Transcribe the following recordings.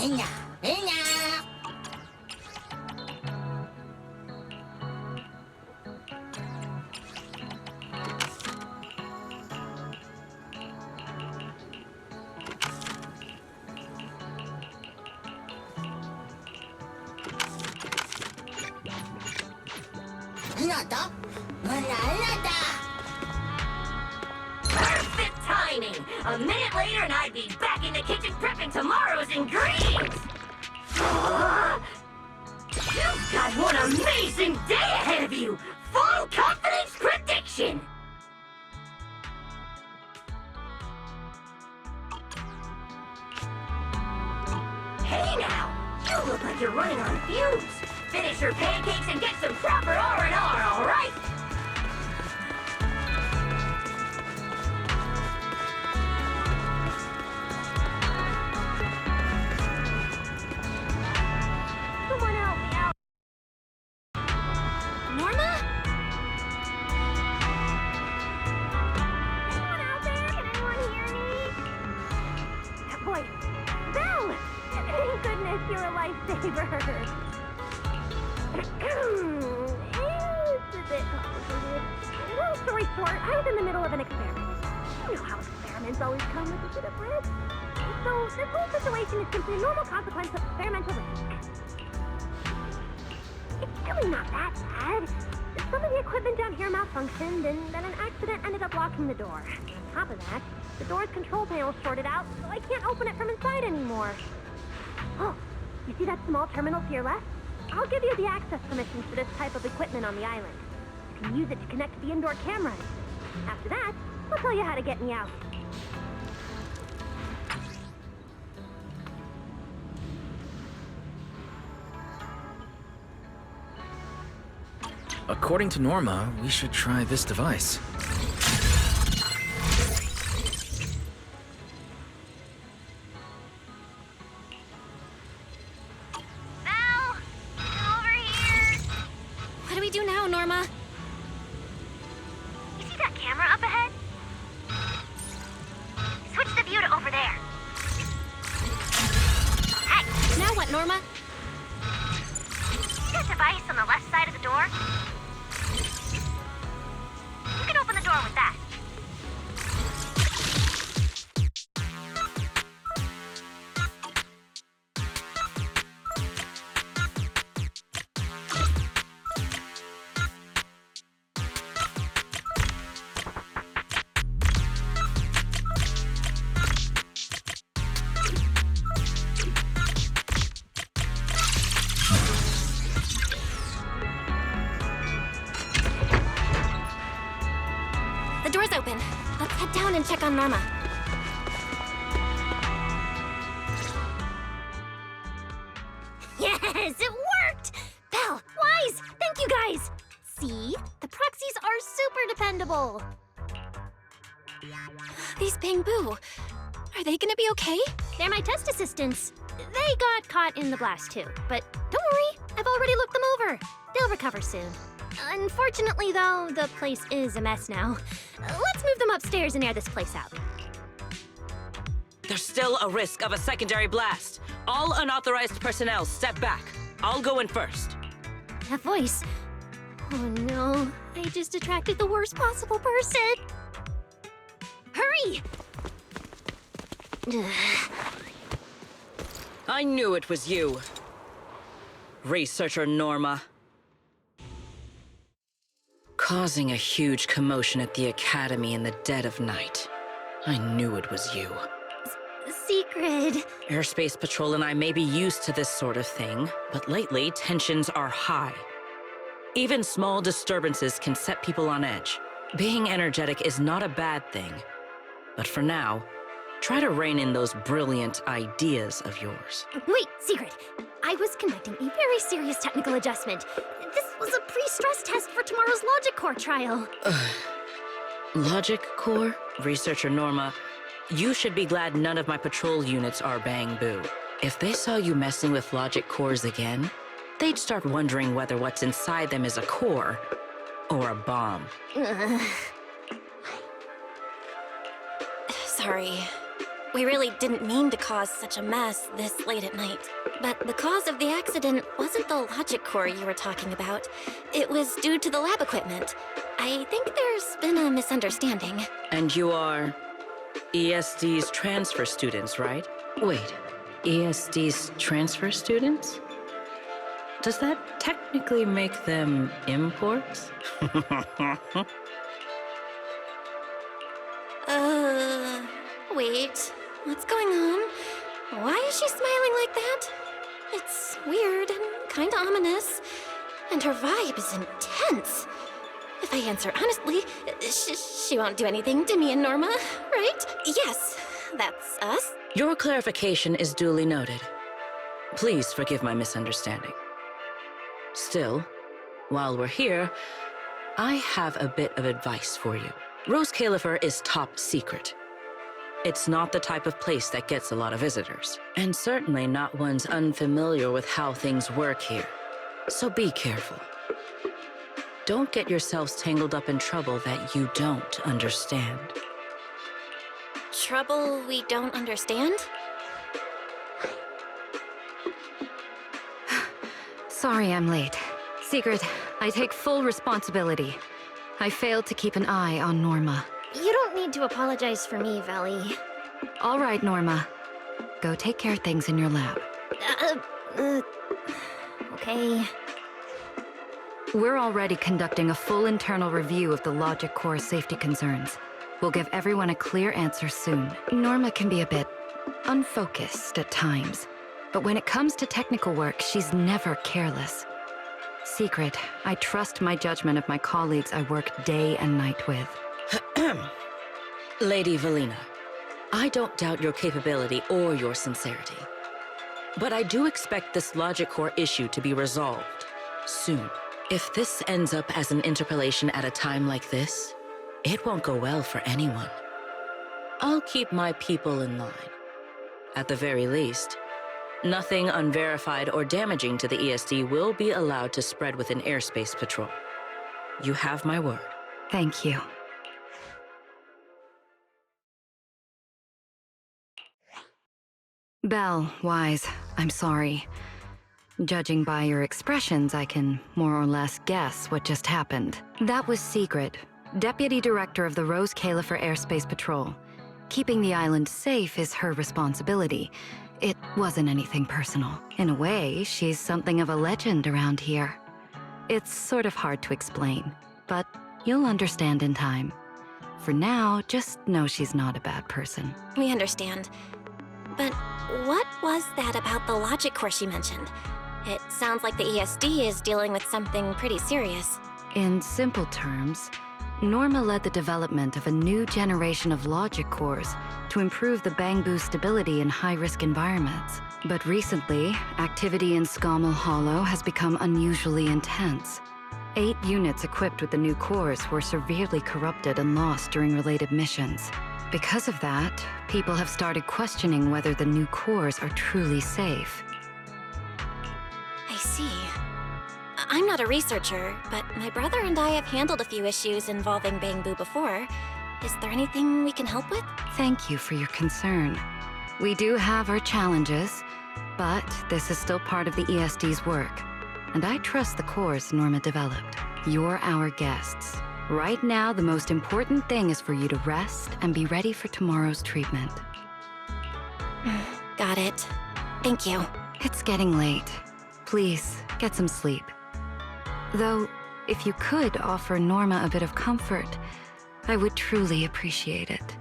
Hinga, hinga. Hinata, hinata. Perfect timing! A minute later and I'd be back in the kitchen prepping tomorrow's ingredients! You've got one amazing day ahead of you! Full confidence prediction! Hey now! You look like you're running on fumes! Finish your pancakes and get some proper R&R, alright? Someone help me out. Norma? Anyone out there? Can anyone hear me? That voice. Belle! Thank goodness you're a lifesaver. It's a bit complicated. Long story short, I was in the middle of an experiment. You know how experiments always come with a bit of risk. So this whole situation is simply a normal consequence of experimental risk. It's really not that bad. Some of the equipment down here malfunctioned, and then an accident ended up locking the door. On top of that, the door's control panel shorted out, so I can't open it from inside anymore. Oh, you see that small terminal to your left? I'll give you the access permissions for this type of equipment on the island. You can use it to connect to the indoor cameras. After that, I'll tell you how to get me out. According to Norma, we should try this device. Val! Over here! What do we do now, Norma? You see that camera up ahead? Switch the view to over there. Hey! Now what, Norma? See that device on the left side of the door? You can open the door with that. The door's open. Let's head down and check on Norma. Yes, it worked! Belle, Wise, thank you guys! See? The proxies are super dependable. These Bamboo, are they gonna be okay? They're my test assistants. They got caught in the blast too, but don't worry, I've already looked them over. They'll recover soon. Unfortunately, though, the place is a mess now. Let's move them upstairs and air this place out. There's still a risk of a secondary blast. All unauthorized personnel step back. I'll go in first. That voice. Oh no, I just attracted the worst possible person. Hurry! I knew it was you. Researcher Norma. Causing a huge commotion at the Academy in the dead of night. I knew it was you. Secret. Airspace Patrol and I may be used to this sort of thing, but lately tensions are high. Even small disturbances can set people on edge. Being energetic is not a bad thing. But for now, try to rein in those brilliant ideas of yours. Wait, Secret. I was conducting a very serious technical adjustment. This was a pre-stress test for tomorrow's Logic Core trial. Logic Core? Researcher Norma, you should be glad none of my patrol units are Bamboo. If they saw you messing with Logic Cores again, they'd start wondering whether what's inside them is a core or a bomb. Sorry. We really didn't mean to cause such a mess this late at night. But the cause of the accident wasn't the logic core you were talking about. It was due to the lab equipment. I think there's been a misunderstanding. And you are ESD's transfer students, right? Wait, ESD's transfer students? Does that technically make them imports? Wait. What's going on? Why is she smiling like that? It's weird and kinda ominous. And her vibe is intense. If I answer honestly, she won't do anything to me and Norma, right? Yes, that's us. Your clarification is duly noted. Please forgive my misunderstanding. Still, while we're here, I have a bit of advice for you. Rose Califer is top secret. It's not the type of place that gets a lot of visitors, and certainly not ones unfamiliar with how things work here. So be careful. Don't get yourselves tangled up in trouble that you don't understand. Trouble we don't understand? Sorry I'm late. Secret, I take full responsibility. I failed to keep an eye on Norma. You don't need to apologize for me, Valley. All right, Norma. Go take care of things in your lab. Okay. We're already conducting a full internal review of the logic core safety concerns. We'll give everyone a clear answer soon. Norma can be a bit unfocused at times, but when it comes to technical work, she's never careless. Secret, I trust my judgment of my colleagues I work day and night with. Lady Valina, I don't doubt your capability or your sincerity. But I do expect this logic core issue to be resolved soon. If this ends up as an interpolation at a time like this, it won't go well for anyone. I'll keep my people in line. At the very least, nothing unverified or damaging to the ESD will be allowed to spread within Airspace Patrol. You have my word. Thank you. Belle, Wise, I'm sorry. Judging by your expressions, I can more or less guess what just happened. That was Secret, Deputy Director of the Rose Califer Airspace Patrol. Keeping the island safe is her responsibility. It wasn't anything personal. In a way, she's something of a legend around here. It's sort of hard to explain, but you'll understand in time. For now, just know she's not a bad person. We understand. But what was that about the logic core she mentioned? It sounds like the ESD is dealing with something pretty serious. In simple terms, Norma led the development of a new generation of logic cores to improve the Bangbu stability in high-risk environments. But recently, activity in Scommel Hollow has become unusually intense. 8 units equipped with the new cores were severely corrupted and lost during related missions. Because of that, people have started questioning whether the new cores are truly safe. I see. I'm not a researcher, but my brother and I have handled a few issues involving Bangbu before. Is there anything we can help with? Thank you for your concern. We do have our challenges, but this is still part of the ESD's work. And I trust the cores Norma developed. You're our guests. Right now, the most important thing is for you to rest and be ready for tomorrow's treatment. Got it. Thank you. It's getting late. Please, get some sleep. Though, if you could offer Norma a bit of comfort, I would truly appreciate it.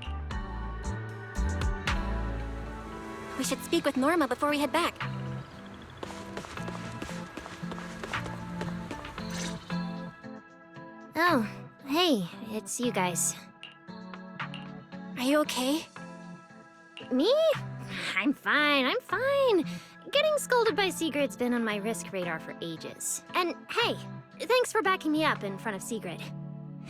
We should speak with Norma before we head back. Oh, hey, it's you guys. Are you okay? Me? I'm fine, I'm fine. Getting scolded by Sigrid's been on my risk radar for ages. And hey, thanks for backing me up in front of Sigrid.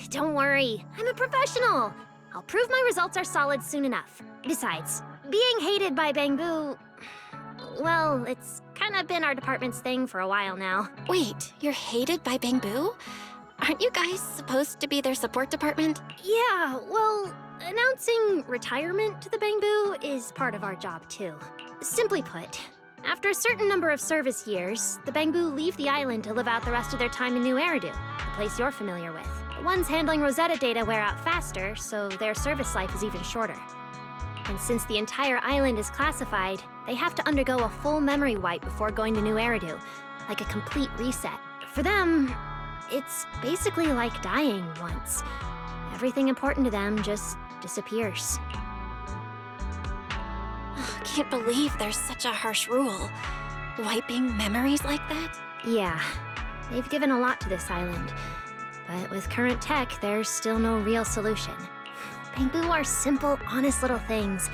Don't worry, I'm a professional. I'll prove my results are solid soon enough. Besides, being hated by Bangbu, well, it's kind of been our department's thing for a while now. Wait, you're hated by Bangbu? Aren't you guys supposed to be their support department? Yeah, well, Announcing retirement to the Bangbu is part of our job, too. Simply put, after a certain number of service years, the Bangbu leave the island to live out the rest of their time in New Eridu, the place you're familiar with. The ones handling Rosetta data wear out faster, so their service life is even shorter. And since the entire island is classified, they have to undergo a full memory wipe before going to New Eridu, like a complete reset. For them, it's basically like dying once. Everything important to them just disappears. Can't believe there's such a harsh rule. Wiping memories like that? Yeah, they've given a lot to this island. But with current tech, there's still no real solution. Bangbu are simple, honest little things.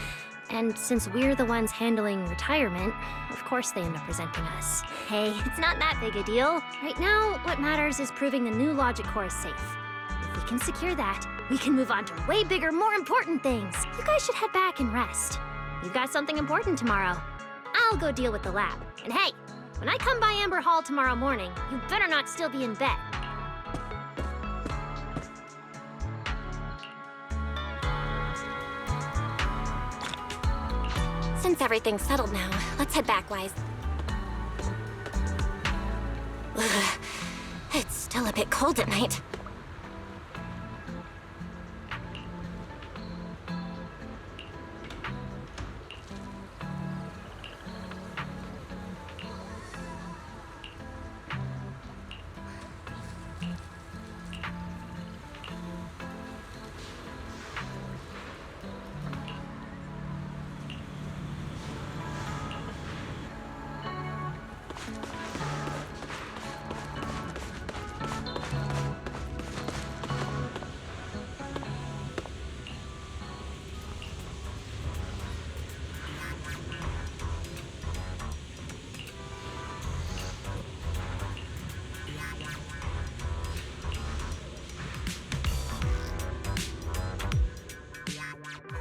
And since we're the ones handling retirement, of course they end up presenting us. Hey, it's not that big a deal. Right now, what matters is proving the new logic core is safe. If we can secure that, we can move on to way bigger, more important things. You guys should head back and rest. You've got something important tomorrow. I'll go deal with the lab. And hey, when I come by Amber Hall tomorrow morning, you better not still be in bed. Since everything's settled now, let's head back, Wise. Ugh, it's still a bit cold at night.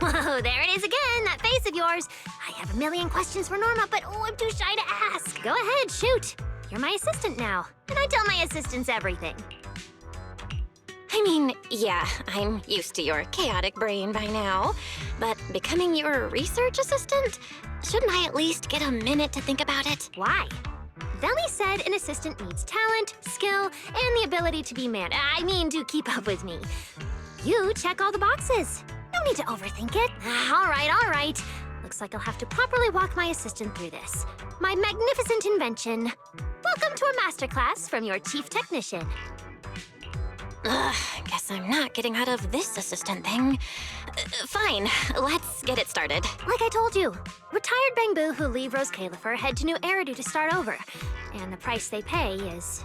Whoa, there it is again, that face of yours. I have a million questions for Norma, but I'm too shy to ask. Go ahead, shoot. You're my assistant now, and I tell my assistants everything. I mean, yeah, I'm used to your chaotic brain by now, but becoming your research assistant? Shouldn't I at least get a minute to think about it? Why? Veli said an assistant needs talent, skill, and the ability to be to keep up with me. You check all the boxes. No need to overthink it. All right. Looks like I'll have to properly walk my assistant through this. My magnificent invention. Welcome to a masterclass from your chief technician. Ugh, guess I'm not getting out of this assistant thing. Fine, let's get it started. Like I told you, retired Bangbu who leave Rose Califer head to New Eridu to start over. And the price they pay is...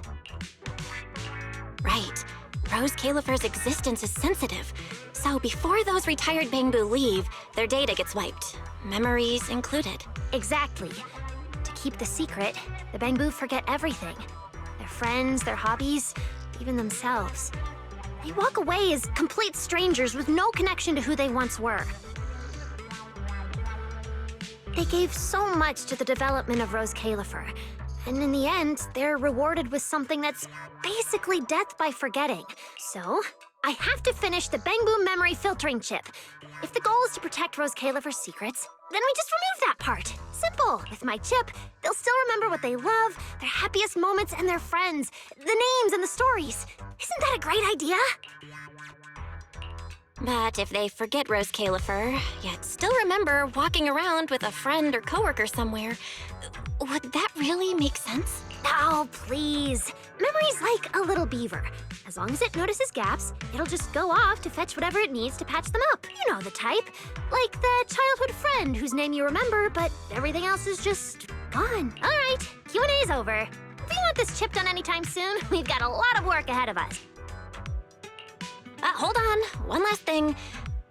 Right. Rose Califer's existence is sensitive. So before those retired Bangbu leave, their data gets wiped. Memories included. Exactly. To keep the secret, the Bangbu forget everything. Their friends, their hobbies, even themselves. They walk away as complete strangers with no connection to who they once were. They gave so much to the development of Rose Califer, and in the end, they're rewarded with something that's basically death by forgetting. So, I have to finish the Bangbu memory filtering chip. If the goal is to protect Rose Califer's secrets, then we just remove that part. Simple. With my chip, they'll still remember what they love, their happiest moments, and their friends, the names and the stories. Isn't that a great idea? But if they forget Rose Califer, yet still remember walking around with a friend or coworker somewhere, would that really make sense? Oh, please. Memory's like a little beaver. As long as it notices gaps, it'll just go off to fetch whatever it needs to patch them up. You know the type. Like the childhood friend whose name you remember, but everything else is just gone. All right, Q&A's over. If you want this chip done anytime soon, we've got a lot of work ahead of us. Hold on, one last thing.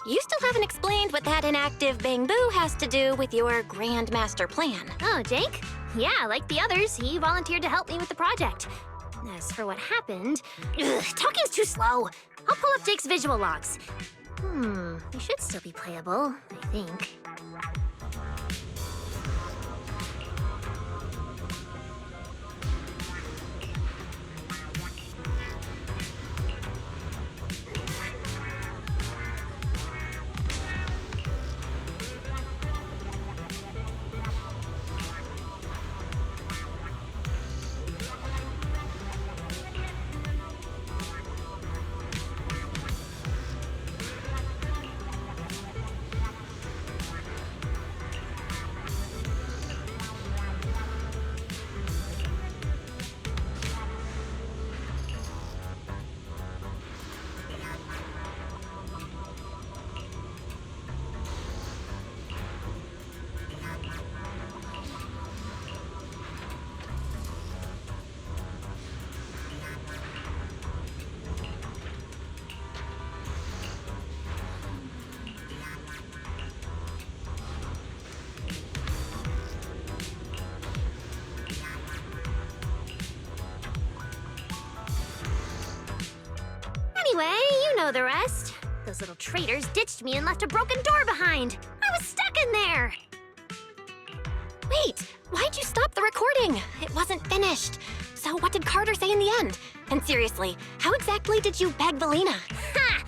You still haven't explained what that inactive Bangbu has to do with your Grand Master plan. Oh, Jake? Yeah, like the others, he volunteered to help me with the project. As for what happened... talking's too slow. I'll pull up Jake's visual logs. They should still be playable, I think. know the rest. Those little traitors ditched me and left a broken door behind. I was stuck in there. Wait, why'd you stop the recording? It wasn't finished. So what did Carter say in the end? And seriously, how exactly did you beg Valina? Ha!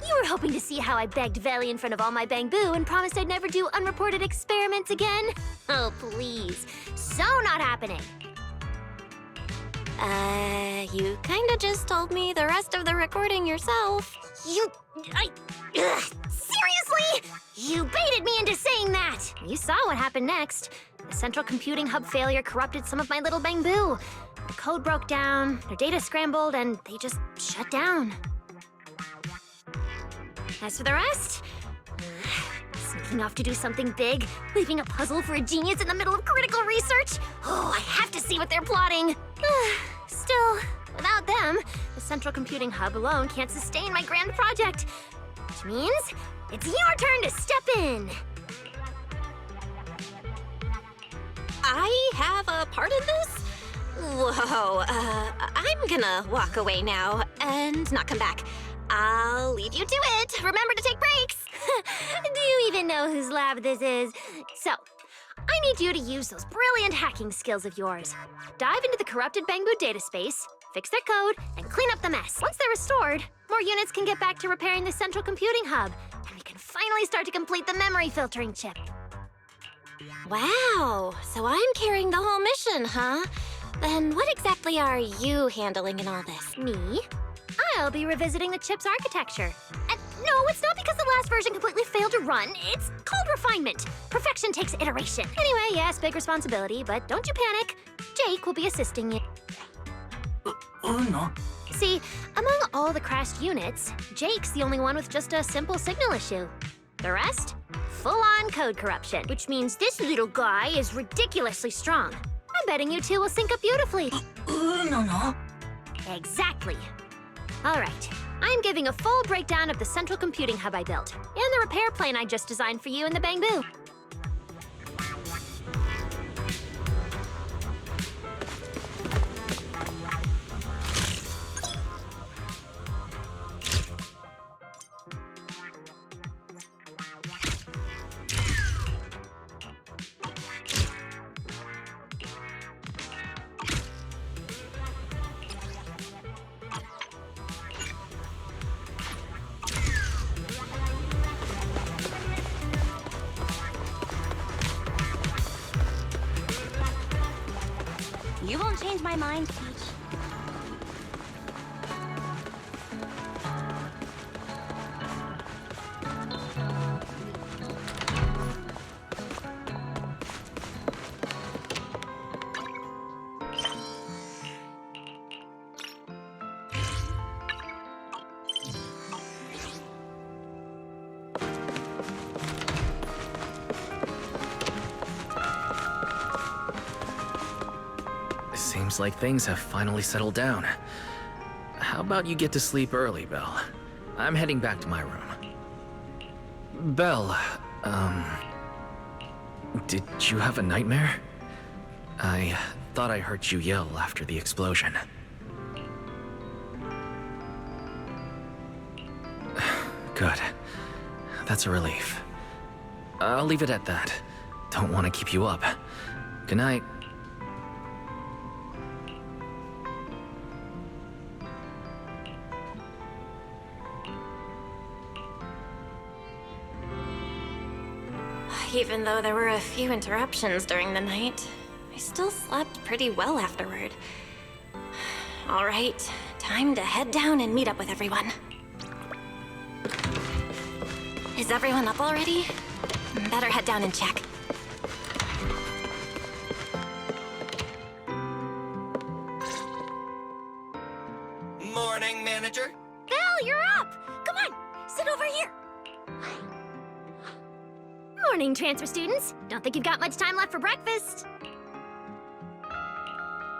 You were hoping to see how I begged Veli in front of all my Bangbu and promised I'd never do unreported experiments again? Oh, please. So not happening. You kinda just told me the rest of the recording yourself. Seriously? You baited me into saying that! You saw what happened next. The central computing hub failure corrupted some of my little Bangbu. The code broke down, their data scrambled, and they just shut down. As for the rest, sneaking off to do something big, leaving a puzzle for a genius in the middle of critical research. Oh, I have to see what they're plotting. Still, without them, the central computing hub alone can't sustain my grand project. Which means it's your turn to step in. I have a part in this? Whoa, I'm gonna walk away now and not come back. I'll leave you to it. Remember to take breaks. Do you even know whose lab this is? So, I need you to use those brilliant hacking skills of yours. Dive into the corrupted Bangbu data space, fix their code, and clean up the mess. Once they're restored, more units can get back to repairing the central computing hub, and we can finally start to complete the memory filtering chip. Wow, so I'm carrying the whole mission, huh? Then what exactly are you handling in all this? Me? I'll be revisiting the chip's architecture. And no, it's not because the last version completely failed to run. It's called refinement. Perfection takes iteration. Anyway, yes, big responsibility, but don't you panic. Jake will be assisting you. No. See, among all the crashed units, Jake's the only one with just a simple signal issue. The rest? Full-on code corruption, which means this little guy is ridiculously strong. I'm betting you two will sync up beautifully. No. Exactly. All right, I'm giving a full breakdown of the central computing hub I built, and the repair plane I just designed for you in the Bangbu. You won't change my mind, Peach. Seems like things have finally settled down. How about you get to sleep early, Belle? I'm heading back to my room. Belle, did you have a nightmare? I thought I heard you yell after the explosion. Good. That's a relief. I'll leave it at that. Don't want to keep you up. Good night. Even though there were a few interruptions during the night, I still slept pretty well afterward. All right, time to head down and meet up with everyone. Is everyone up already? Better head down and check. Morning, manager. Belle, you're up! Come on, sit over here. Morning, transfer students. Don't think you've got much time left for breakfast.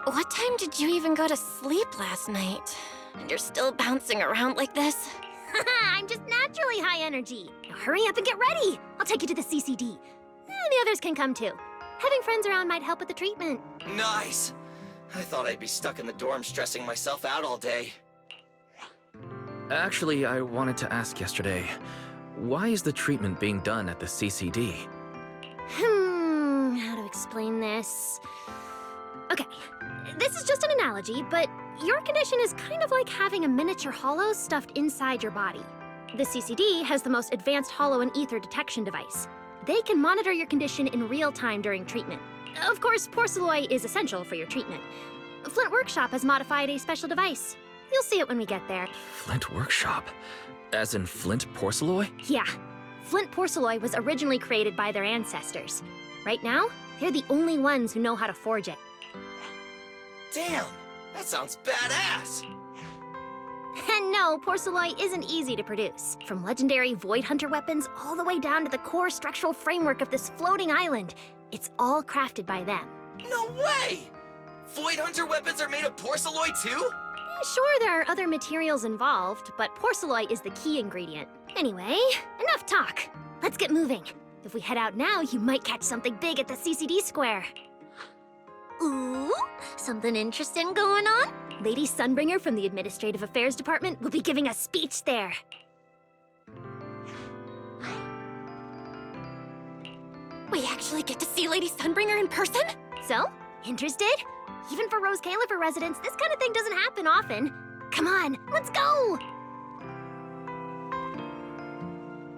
What time did you even go to sleep last night? And you're still bouncing around like this? I'm just naturally high energy. Now hurry up and get ready. I'll take you to the CCD. The others can come too. Having friends around might help with the treatment. Nice. I thought I'd be stuck in the dorm stressing myself out all day. Actually, I wanted to ask yesterday, why is the treatment being done at the CCD? How to explain this? Okay, this is just an analogy, but your condition is kind of like having a miniature hollow stuffed inside your body. The CCD has the most advanced hollow and ether detection device. They can monitor your condition in real time during treatment. Of course, porcelloi is essential for your treatment. Flint Workshop has modified a special device. You'll see it when we get there. Flint Workshop? As in Flint porcelloi? Yeah. Flint porcelloi was originally created by their ancestors. Right now, they're the only ones who know how to forge it. Damn, that sounds badass. And no, porcelloi isn't easy to produce. From legendary Void Hunter weapons all the way down to the core structural framework of this floating island, it's all crafted by them. No way! Void Hunter weapons are made of porcelloi too? Sure, there are other materials involved, but porcelloi is the key ingredient. Anyway, enough talk. Let's get moving. If we head out now, you might catch something big at the CCD square. Ooh, something interesting going on? Lady Sunbringer from the Administrative Affairs Department will be giving a speech there. We actually get to see Lady Sunbringer in person? So, interested? Even for Rose Califer residents, this kind of thing doesn't happen often. Come on, let's go!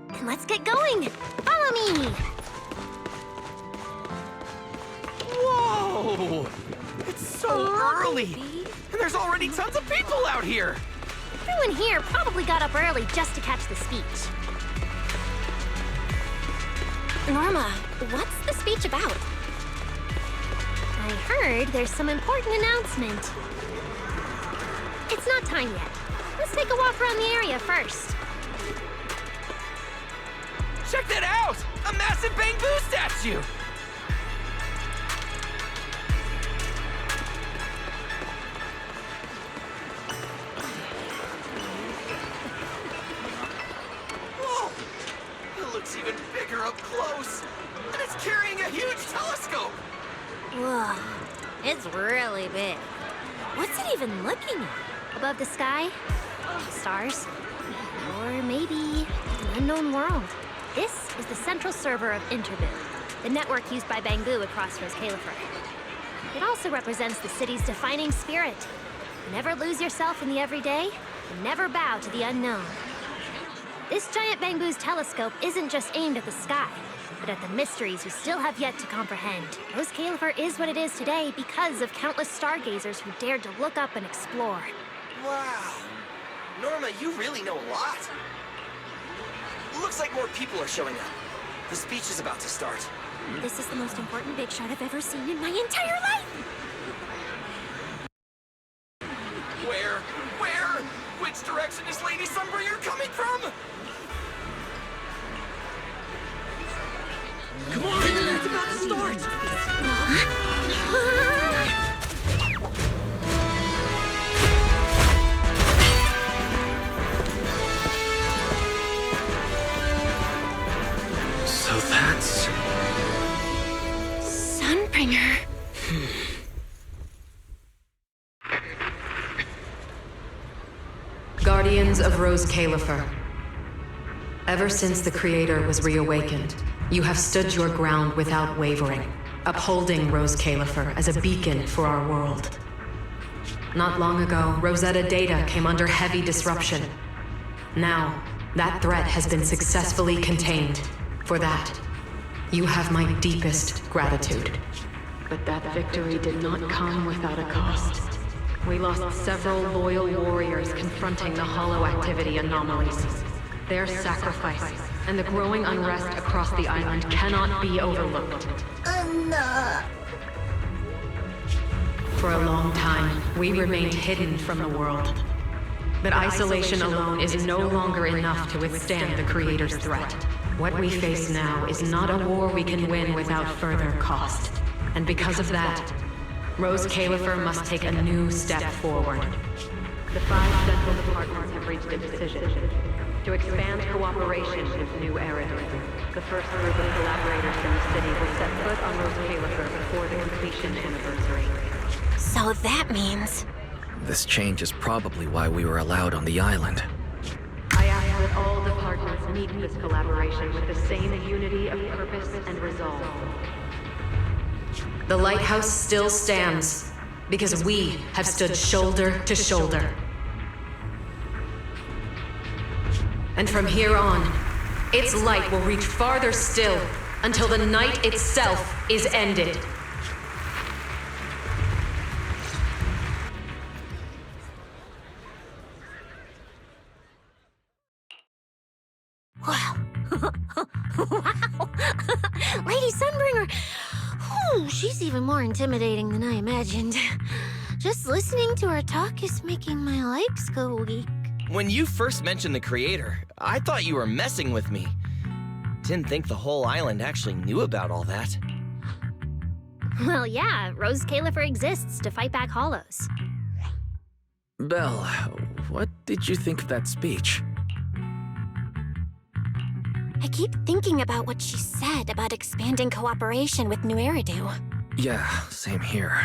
And let's get going! Follow me! Whoa! It's so early! And there's already tons of people out here! Everyone here probably got up early just to catch the speech. Norma, what's the speech about? I heard there's some important announcement. It's not time yet. Let's take a walk around the area first. Check that out! A massive bamboo statue! Whoa! It looks even bigger up close! And it's carrying a huge telescope! Whoa, it's really big. What's it even looking at? Above the sky, stars, or maybe an unknown world. This is the central server of Interbu, the network used by Bangu across Rose Califer. It also represents the city's defining spirit. Never lose yourself in the everyday, and never bow to the unknown. This giant Bangu's telescope isn't just aimed at the sky, but at the mysteries we still have yet to comprehend. Rose Califer is what it is today because of countless stargazers who dared to look up and explore. Wow! Norma, you really know a lot! Looks like more people are showing up. The speech is about to start. This is the most important big shot I've ever seen in my entire life! Where? Where? Which direction is Lady Sunbringer coming from? Come on! It's about to start! So that's... Sunbringer. Guardians of Rose Califer. Ever since the Creator was reawakened, you have stood your ground without wavering, upholding Rose Califer as a beacon for our world. Not long ago, Rosetta data came under heavy disruption. Now, that threat has been successfully contained. For that, you have my deepest gratitude. But that victory did not come without a cost. We lost several loyal warriors confronting the hollow activity anomalies. Their sacrifice and the growing unrest across the island cannot be overlooked. For a long time, we remained hidden from the world. But isolation alone is no longer enough to withstand the Creator's threat. What we face now is not a war we can win without further cost. And because of that, Rose Califer must take a new step forward. The 5 central departments have reached a decision to expand cooperation with New Era. The first group of collaborators from the city will set foot on Rose Califer before the completion anniversary. So that means... This change is probably why we were allowed on the island. that all departments meet this collaboration with the same unity of purpose and resolve. The lighthouse still stands, because we have stood shoulder to shoulder. And from here on, its light will reach farther still until the night itself is ended. Wow. Wow. Lady Sunbringer. Whew, she's even more intimidating than I imagined. Just listening to her talk is making my legs go weak. When you first mentioned the creator, I thought you were messing with me. Didn't think the whole island actually knew about all that. Well, yeah, Rose Califer exists to fight back hollows. Belle, what did you think of that speech? I keep thinking about what she said about expanding cooperation with New Eridu. Yeah, same here.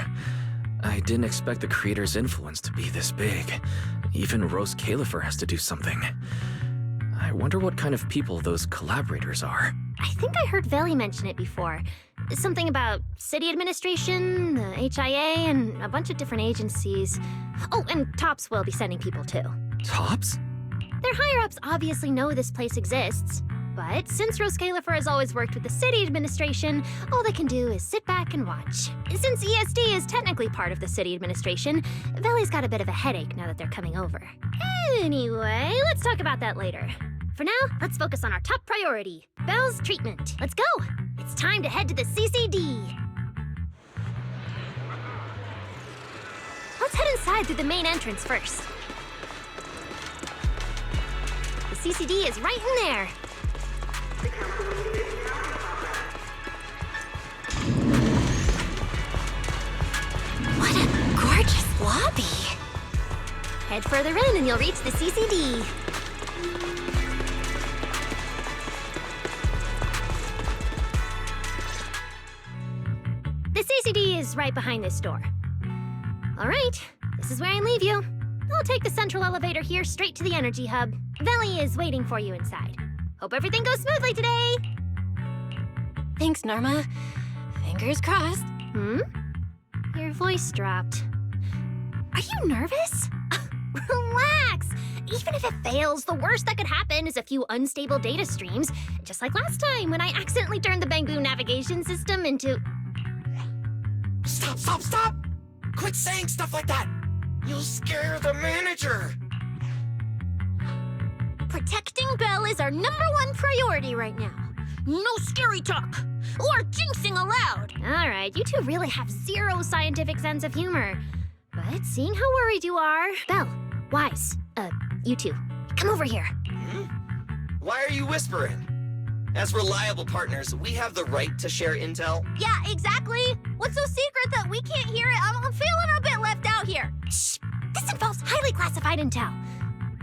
I didn't expect the creator's influence to be this big. Even Rose Califer has to do something. I wonder what kind of people those collaborators are. I think I heard Veli mention it before. Something about city administration, the HIA, and a bunch of different agencies. Oh, and TOPS will be sending people too. Tops? Their higher-ups obviously know this place exists. But since Rose Califer has always worked with the city administration, all they can do is sit back and watch. Since ESD is technically part of the city administration, Veli's got a bit of a headache now that they're coming over. Anyway, let's talk about that later. For now, let's focus on our top priority, Belle's treatment. Let's go! It's time to head to the CCD. Let's head inside through the main entrance first. The CCD is right in there. What a gorgeous lobby. Head further in and you'll reach the CCD. The CCD is right behind this door. All right, this is where I leave you. I'll take the central elevator here straight to the energy hub. Veli is waiting for you inside. Hope everything goes smoothly today. Thanks, Norma. Fingers crossed. Your voice dropped. Are you nervous? Relax. Even if it fails, the worst that could happen is a few unstable data streams, just like last time when I accidentally turned the Bangbu navigation system into... Stop, stop, stop! Quit saying stuff like that! You'll scare the manager! Protecting Belle is our #1 priority right now. No scary talk, or jinxing allowed. All right, you two really have zero scientific sense of humor. But seeing how worried you are... Belle, Wise, you two, come over here. Why are you whispering? As reliable partners, we have the right to share intel. Yeah, exactly. What's so secret that we can't hear it? I'm feeling a bit left out here. Shh, this involves highly classified intel.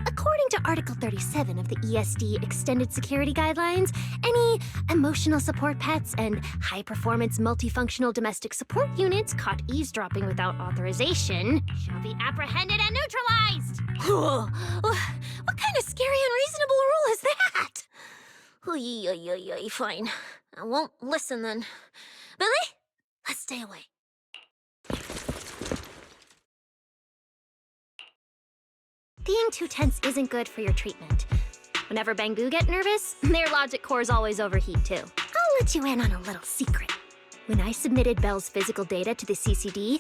According to Article 37 of the ESD Extended Security Guidelines, any emotional support pets and high-performance multifunctional domestic support units caught eavesdropping without authorization shall be apprehended and neutralized. What kind of scary, unreasonable rule is that? Fine. I won't listen then. Billy, let's stay away. Being too tense isn't good for your treatment. Whenever Bangbu get nervous, their logic cores always overheat too. I'll let you in on a little secret. When I submitted Belle's physical data to the CCD,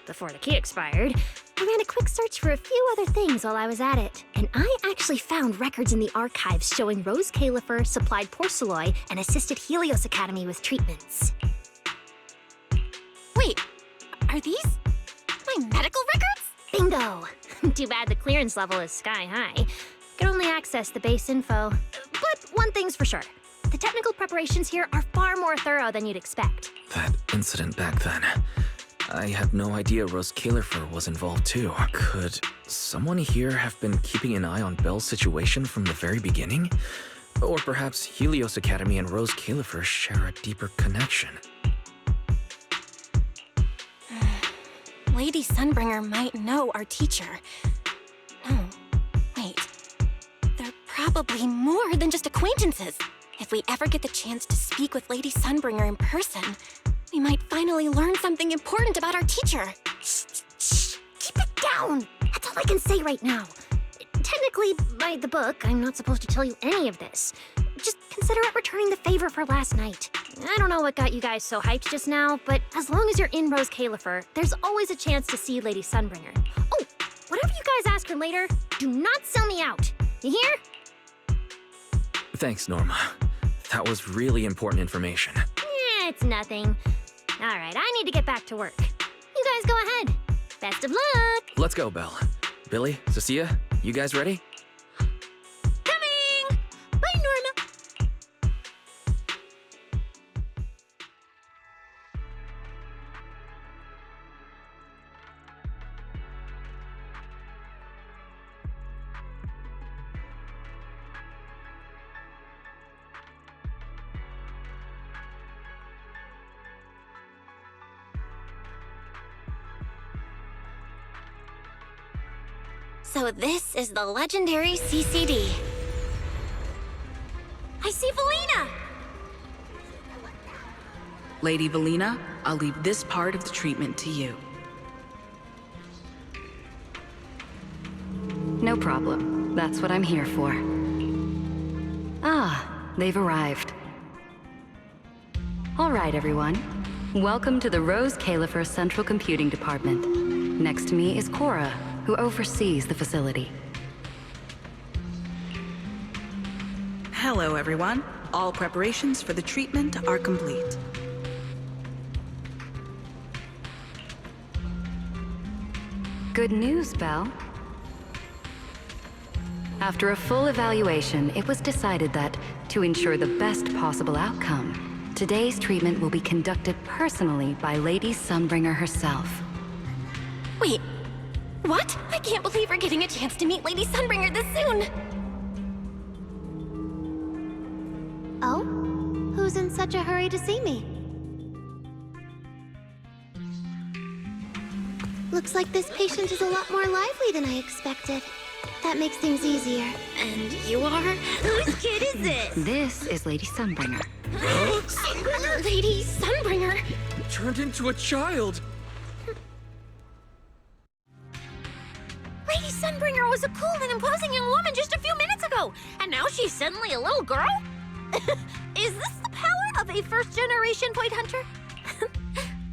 before the key expired, I ran a quick search for a few other things while I was at it. And I actually found records in the archives showing Rose Califer supplied Porceloy and assisted Helios Academy with treatments. Wait, are these my medical records? Bingo! Too bad the clearance level is sky high. Can only access the base info. But one thing's for sure. The technical preparations here are far more thorough than you'd expect. That incident back then. I had no idea Rose Califer was involved too. Could someone here have been keeping an eye on Belle's situation from the very beginning? Or perhaps Helios Academy and Rose Califer share a deeper connection. Lady Sunbringer might know our teacher. Oh, wait. They're probably more than just acquaintances. If we ever get the chance to speak with Lady Sunbringer in person, we might finally learn something important about our teacher. Keep it down! That's all I can say right now. Technically, by the book, I'm not supposed to tell you any of this. Just consider it returning the favor for last night. I don't know what got you guys so hyped just now, but as long as you're in Rose Califer, there's always a chance to see Lady Sunbringer. Oh, whatever you guys ask her later, do not sell me out. You hear? Thanks, Norma. That was really important information. It's nothing. All right, I need to get back to work. You guys go ahead. Best of luck! Let's go, Belle. Billy, Cecilia, you guys ready? Coming! Bye, Norma! So this is the legendary CCD. I see Valina! Lady Valina, I'll leave this part of the treatment to you. No problem. That's what I'm here for. Ah, they've arrived. All right, everyone. Welcome to the Rose Califer Central Computing Department. Next to me is Cora, who oversees the facility. Hello, everyone. All preparations for the treatment are complete. Good news, Belle. After a full evaluation, it was decided that, to ensure the best possible outcome, today's treatment will be conducted personally by Lady Sunbringer herself. Wait, what? I can't believe we're getting a chance to meet Lady Sunbringer this soon! Oh? Who's in such a hurry to see me? Looks like this patient is a lot more lively than I expected. That makes things easier. And you are? Whose kid is this? This is Lady Sunbringer. Sunbringer? Lady Sunbringer? Turned into a child! Lady Sunbringer was a cool and imposing young woman just a few minutes ago, and now she's suddenly a little girl? Is this the power of a first-generation point hunter?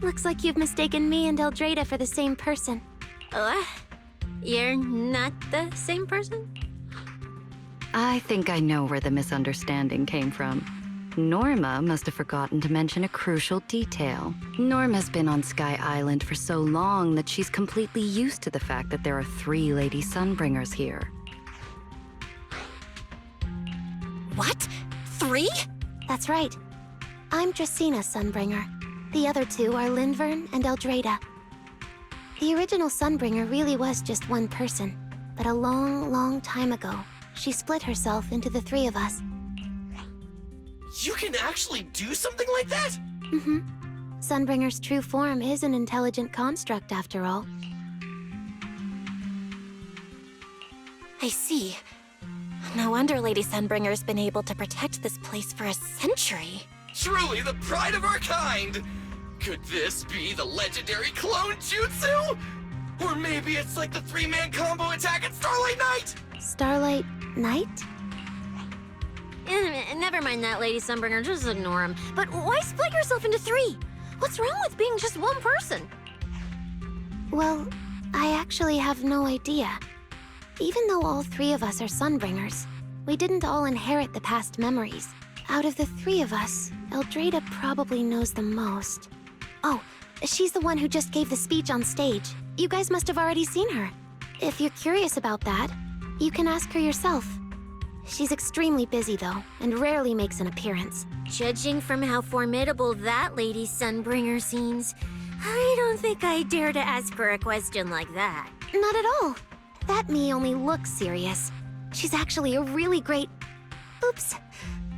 Looks like you've mistaken me and Eldrada for the same person. You're not the same person? I think I know where the misunderstanding came from. Norma must have forgotten to mention a crucial detail. Norma's been on Sky Island for so long that she's completely used to the fact that there are 3 Lady Sunbringers here. What? 3? That's right. I'm Dracena Sunbringer. The other 2 are Lindvern and Eldrada. The original Sunbringer really was just one person, but a long, long time ago, she split herself into the 3 of us. You can actually do something like that? Mm-hmm. Sunbringer's true form is an intelligent construct, after all. I see. No wonder Lady Sunbringer's been able to protect this place for a century. Truly the pride of our kind! Could this be the legendary clone jutsu? Or maybe it's like the 3-man combo attack at Starlight Night? Starlight Night? Never mind that, Lady Sunbringer. Just ignore him. But why split yourself into 3? What's wrong with being just one person? Well, I actually have no idea. Even though all 3 of us are Sunbringers, we didn't all inherit the past memories. Out of the 3 of us, Eldrada probably knows the most. Oh, she's the one who just gave the speech on stage. You guys must have already seen her. If you're curious about that, you can ask her yourself. She's extremely busy, though, and rarely makes an appearance. Judging from how formidable that Lady Sunbringer seems, I don't think I dare to ask her a question like that. Not at all. That me only looks serious. She's actually a really great... Oops.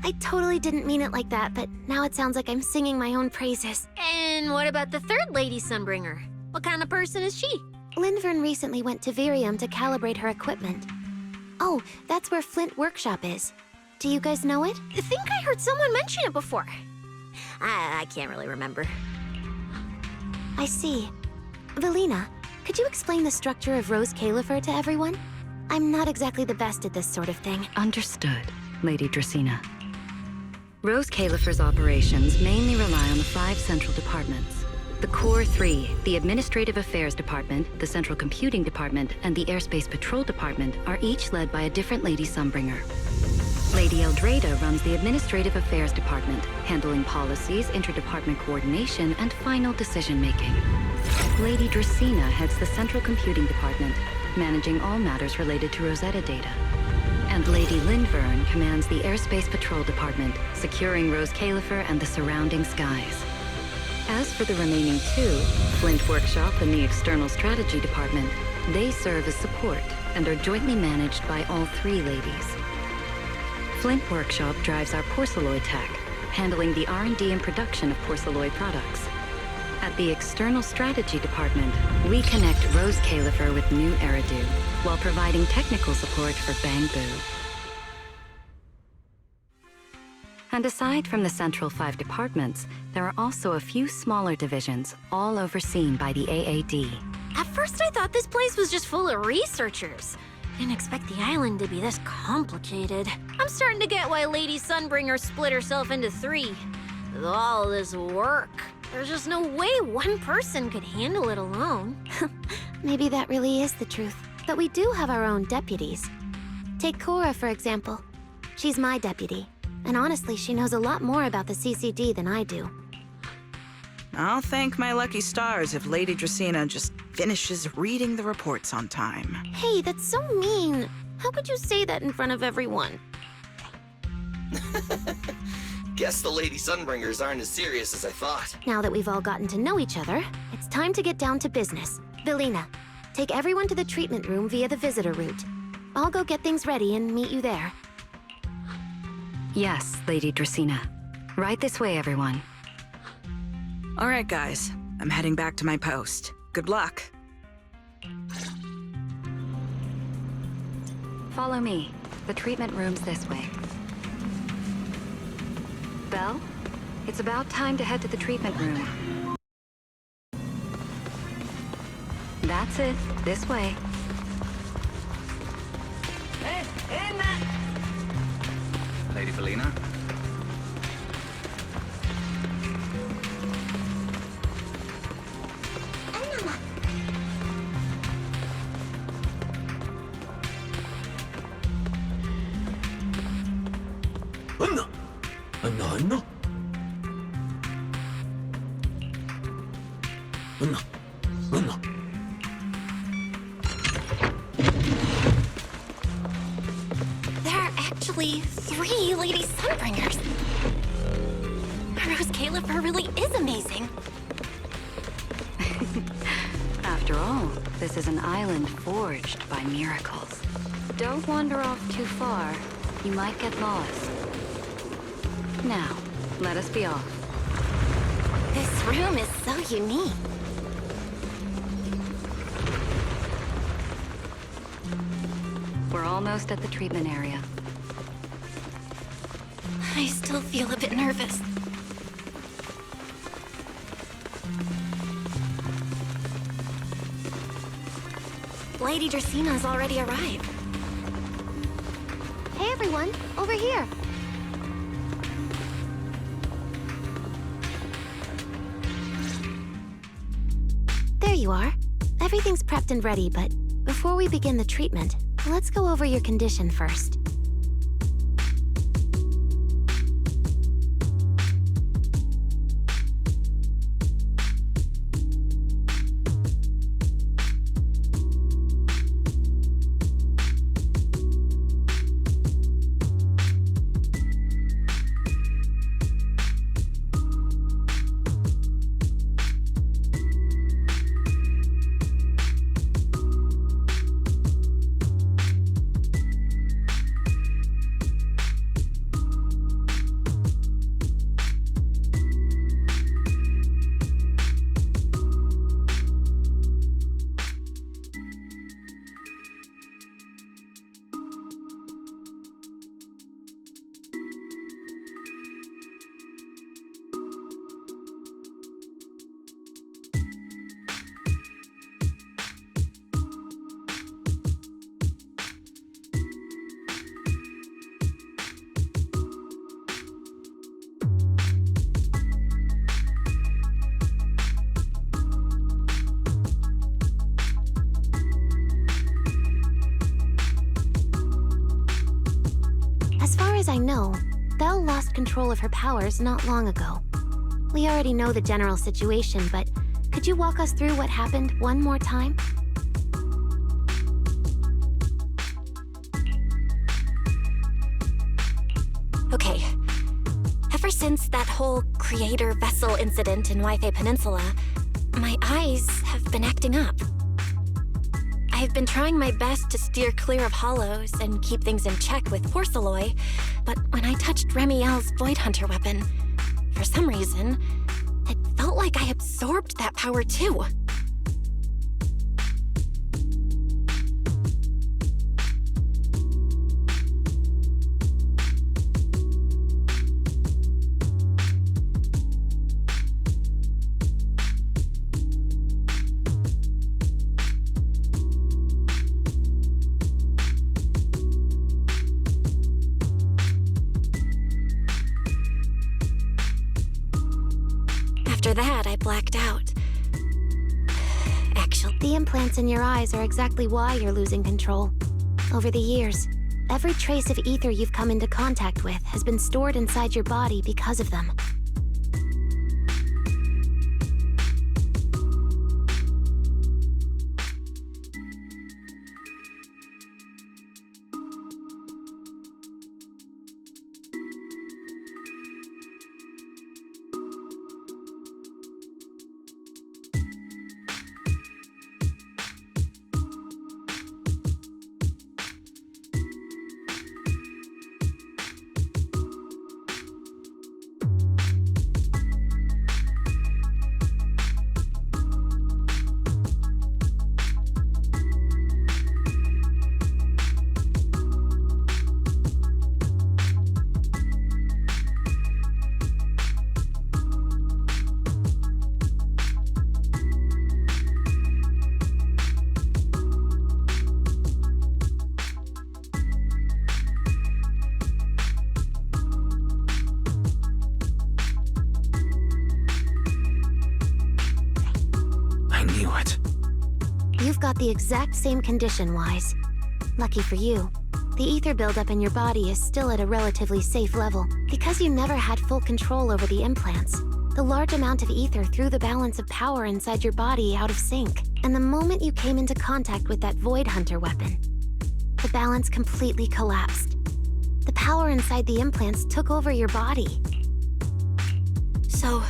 I totally didn't mean it like that, but now it sounds like I'm singing my own praises. And what about the 3rd Lady Sunbringer? What kind of person is she? Lindvern recently went to Virium to calibrate her equipment. Oh, that's where Flint Workshop is. Do you guys know it? I think I heard someone mention it before. I can't really remember. I see. Velina, could you explain the structure of Rose Califer to everyone? I'm not exactly the best at this sort of thing. Understood, Lady Dracena. Rose Califer's operations mainly rely on the 5 central departments. The Core 3, the Administrative Affairs Department, the Central Computing Department, and the Airspace Patrol Department are each led by a different Lady Sunbringer. Lady Eldrada runs the Administrative Affairs Department, handling policies, interdepartment coordination, and final decision-making. Lady Dracena heads the Central Computing Department, managing all matters related to Rosetta data. And Lady Lindvern commands the Airspace Patrol Department, securing Rose Califer and the surrounding skies. As for the remaining 2, Flint Workshop and the External Strategy Department, they serve as support and are jointly managed by all 3 ladies. Flint Workshop drives our porcelloid tech, handling the R&D and production of porcelloid products. At the External Strategy Department, we connect Rose Califer with new Eridu, while providing technical support for Bangbu. And aside from the central 5 departments, there are also a few smaller divisions, all overseen by the AAD. At first I thought this place was just full of researchers. Didn't expect the island to be this complicated. I'm starting to get why Lady Sunbringer split herself into 3. With all this work, there's just no way one person could handle it alone. Maybe that really is the truth. But we do have our own deputies. Take Cora, for example. She's my deputy. And honestly, she knows a lot more about the CCD than I do. I'll thank my lucky stars if Lady Dracena just finishes reading the reports on time. Hey, that's so mean. How could you say that in front of everyone? Guess the Lady Sunbringers aren't as serious as I thought. Now that we've all gotten to know each other, it's time to get down to business. Velina, take everyone to the treatment room via the visitor route. I'll go get things ready and meet you there. Yes, Lady Dracena. Right this way, everyone. All right, guys. I'm heading back to my post. Good luck. Follow me. The treatment room's this way. Belle, it's about time to head to the treatment room. That's it. This way. Lady Velina? There are actually 3 Lady Sunbringers. Rose Califer really is amazing. After all, this is an island forged by miracles. Don't wander off too far. You might get lost. Now, let us be off. This room is so unique. We're almost at the treatment area. I still feel a bit nervous. Lady Dracena's already arrived. Hey everyone, over here. There you are. Everything's prepped and ready, but before we begin the treatment, let's go over your condition first. as I know, Belle lost control of her powers not long ago. We already know the general situation, but could you walk us through what happened one more time? Okay. Ever since that whole creator vessel incident in Wi-Fi Peninsula, my eyes have been acting up. I've been trying my best to steer clear of hollows and keep things in check with porcelain, but when I touched Remiel's Void Hunter weapon, for some reason, it felt like I absorbed that power too. After that, I blacked out. Actually, The implants in your eyes are exactly why you're losing control. Over the years, every trace of ether you've come into contact with has been stored inside your body because of them. You've got the exact same condition, Wise. Lucky for you, the ether buildup in your body is still at a relatively safe level. Because you never had full control over the implants, the large amount of ether threw the balance of power inside your body out of sync. And the moment you came into contact with that Void Hunter weapon, the balance completely collapsed. The power inside the implants took over your body. so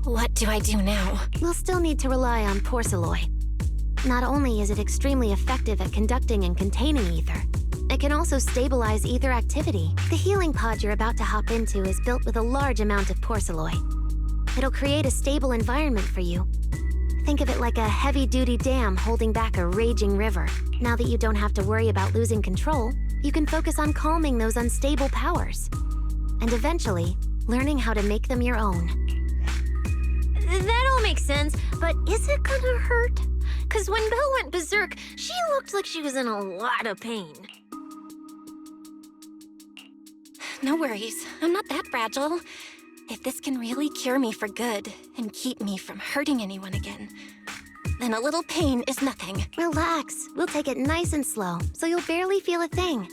what do I do now? We'll still need to rely on porcelain. Not only is it extremely effective at conducting and containing ether, it can also stabilize ether activity. The healing pod you're about to hop into is built with a large amount of porcelain. It'll create a stable environment for you. Think of it like a heavy-duty dam holding back a raging river. Now that you don't have to worry about losing control, you can focus on calming those unstable powers. And eventually, learning how to make them your own. That all makes sense, but is it gonna hurt? Because when Belle went berserk, she looked like she was in a lot of pain. No worries, I'm not that fragile. If this can really cure me for good and keep me from hurting anyone again, then a little pain is nothing. Relax. We'll take it nice and slow, so you'll barely feel a thing.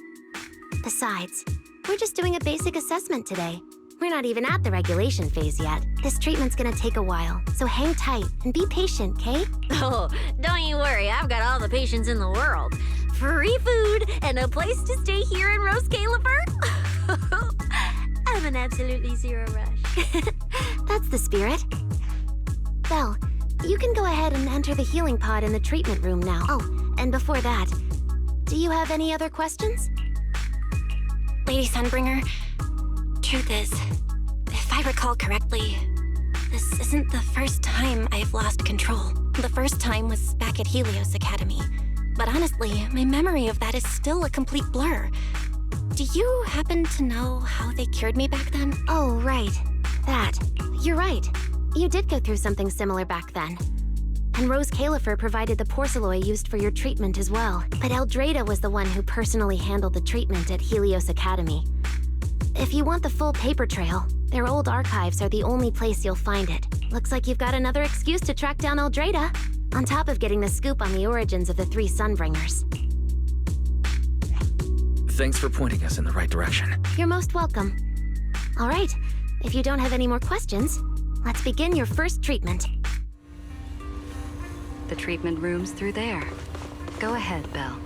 Besides, we're just doing a basic assessment today. We're not even at the regulation phase yet. This treatment's gonna take a while, so hang tight and be patient, Kay? Oh, don't you worry, I've got all the patience in the world. Free food and a place to stay here in Rose Califer. I'm an absolutely zero rush. That's the spirit. Belle, you can go ahead and enter the healing pod in the treatment room now. Oh, and before that, do you have any other questions? Lady Sunbringer, truth is, if I recall correctly, this isn't the first time I've lost control. The first time was back at Helios Academy. But honestly, my memory of that is still a complete blur. Do you happen to know how they cured me back then? Oh, right. That. You're right. You did go through something similar back then. And Rose Califer provided the porcelain used for your treatment as well. But Eldrada was the one who personally handled the treatment at Helios Academy. If you want the full paper trail, their old archives are the only place you'll find it. Looks like you've got another excuse to track down Eldrada, on top of getting the scoop on the origins of the three Sunbringers. Thanks for pointing us in the right direction. You're most welcome. All right, if you don't have any more questions, let's begin your first treatment. The treatment room's through there. Go ahead, Belle.